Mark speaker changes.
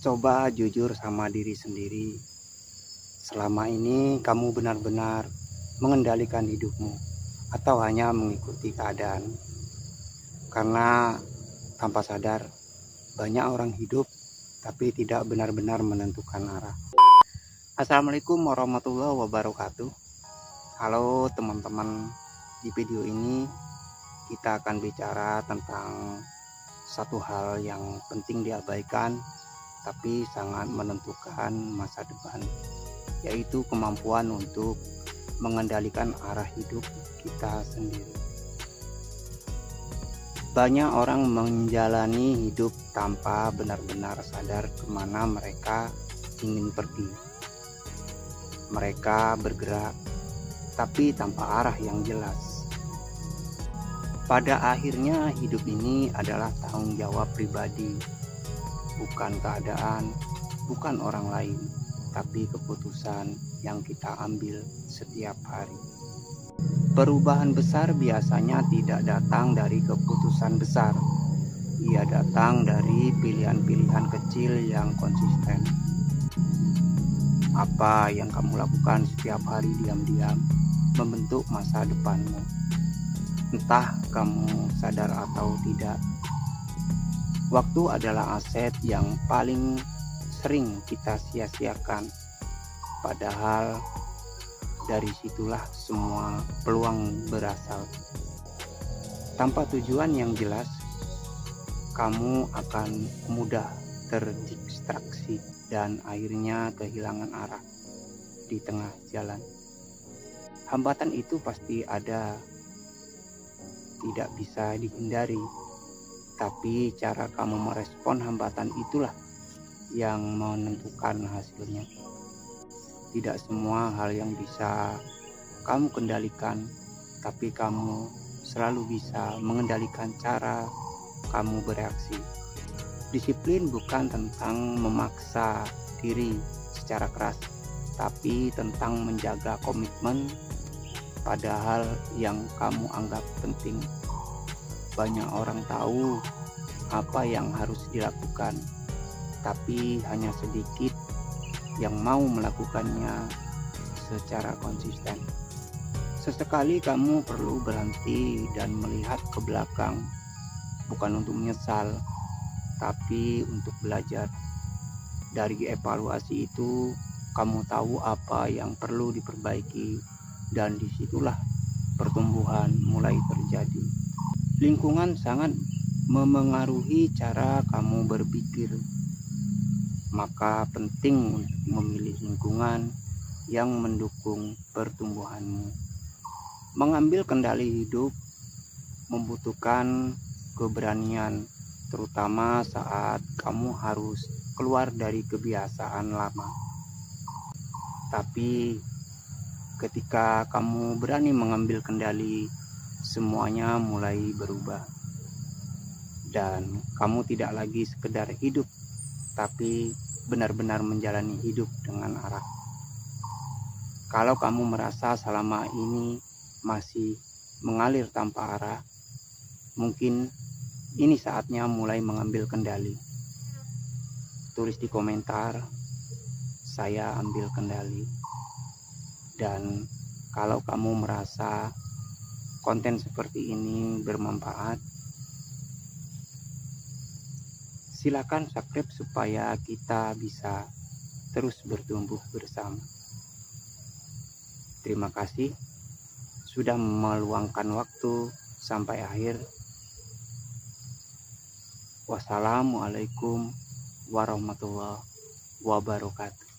Speaker 1: Coba jujur sama diri sendiri. Selama ini kamu benar-benar mengendalikan hidupmu atau hanya mengikuti keadaan? Karena tanpa sadar banyak orang hidup tapi tidak benar-benar menentukan arah. Assalamualaikum warahmatullahi wabarakatuh. Halo teman-teman, di video ini kita akan bicara tentang satu hal yang penting diabaikan tapi sangat menentukan masa depan, yaitu kemampuan untuk mengendalikan arah hidup kita sendiri. Banyak orang menjalani hidup tanpa benar-benar sadar kemana mereka ingin pergi. Mereka bergerak tapi tanpa arah yang jelas. Pada akhirnya hidup ini adalah tanggung jawab pribadi, bukan keadaan, bukan orang lain, tapi keputusan yang kita ambil setiap hari. Perubahan besar biasanya tidak datang dari keputusan besar. Ia datang dari pilihan-pilihan kecil yang konsisten. Apa yang kamu lakukan setiap hari diam-diam membentuk masa depanmu. Entah kamu sadar atau tidak. Waktu adalah aset yang paling sering kita sia-siakan. Padahal dari situlah semua peluang berasal. Tanpa tujuan yang jelas, kamu akan mudah terdistraksi dan akhirnya kehilangan arah di tengah jalan. Hambatan itu pasti ada, tidak bisa dihindari. Tapi cara kamu merespon hambatan itulah yang menentukan hasilnya. Tidak semua hal yang bisa kamu kendalikan, tapi kamu selalu bisa mengendalikan cara kamu bereaksi. Disiplin bukan tentang memaksa diri secara keras, tapi tentang menjaga komitmen pada hal yang kamu anggap penting. Banyak orang tahu apa yang harus dilakukan, tapi hanya sedikit yang mau melakukannya secara konsisten. Sesekali kamu perlu berhenti dan melihat ke belakang, bukan untuk menyesal, tapi untuk belajar. Dari evaluasi itu, kamu tahu apa yang perlu diperbaiki, dan disitulah pertumbuhan mulai terjadi. Lingkungan sangat memengaruhi cara kamu berpikir. Maka penting untuk memilih lingkungan yang mendukung pertumbuhanmu. Mengambil kendali hidup membutuhkan keberanian, terutama saat kamu harus keluar dari kebiasaan lama. Tapi ketika kamu berani mengambil kendali, semuanya mulai berubah. Dan kamu tidak lagi sekedar hidup, tapi benar-benar menjalani hidup dengan arah. Kalau kamu merasa selama ini masih mengalir tanpa arah, mungkin ini saatnya mulai mengambil kendali. Tulis di komentar, saya ambil kendali. Dan kalau kamu merasa konten seperti ini bermanfaat, silakan subscribe supaya kita bisa terus bertumbuh bersama. Terima kasih sudah meluangkan waktu sampai akhir. Wassalamualaikum warahmatullahi wabarakatuh.